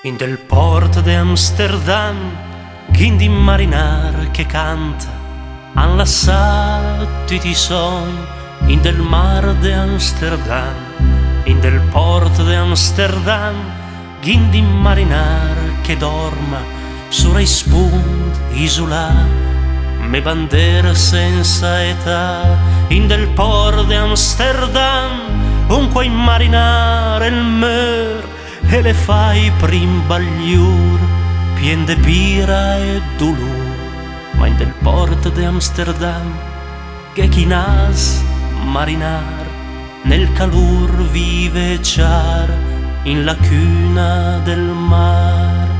In del port de Amsterdam, gindi marinar che canta, han lasciato tutti i sogni in del mar de Amsterdam. In del port de Amsterdam, gindi marinar che dorma sui spunti isolà, me bandera senza età. In del port de Amsterdam, un quai marinare il mer e le fai prim bagliur pien de bira e dolor. Ma in del port de Amsterdam che chi nas marinar nel calor vive char in la cuna del mar.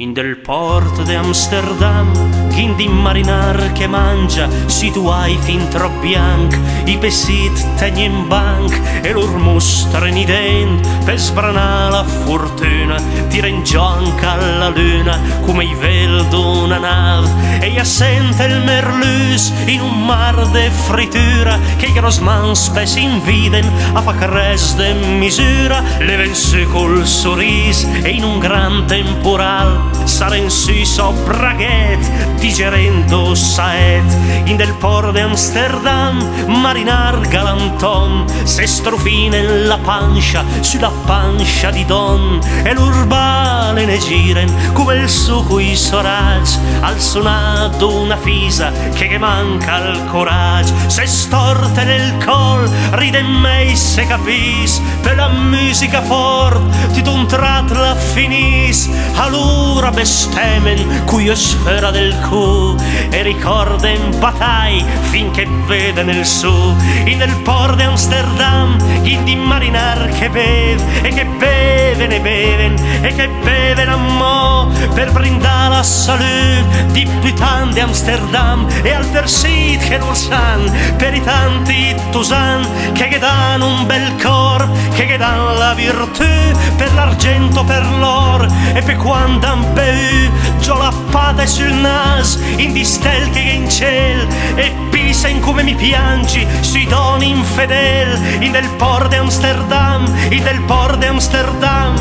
In del port de Amsterdam, gindi marinar che mangia, si tu hai fin troppo bianc, i pesit tegni in banc e lor mostren i dent, per sbranare la fortuna, tira in gianca alla luna, come i vel d'una nave, e assente il merlus in un mar de fritura, che i grosman spes inviden a fa cres de misura, leven su col sorris e in un gran temporal salen sui sobraghet digerendo saet. In del port de Amsterdam marinar galanton se strofina la pancia sulla pancia di don, e l'urbane ne giren come il suo cui sorage al suonato una fisa che manca il coraggio, se storte nel col ride mei se capis per la musica fort ti un trat la finis. Allora bestemen cui sfera del cu e ricorden batai finché vede nel su. In del port de Amsterdam gindi marinar che bev e che beven e beven e che beven a mo per brindare la salute di Butan de Amsterdam e al persit che non san per i tanti tusan che dan un bel cor, che dan la virtù per l'argento, per l'or e per quando han bevuto già la pada sul nas in di stel che in ciel e pisen come mi piangi sui doni infedel. In del port de Amsterdam, in del port de Amsterdam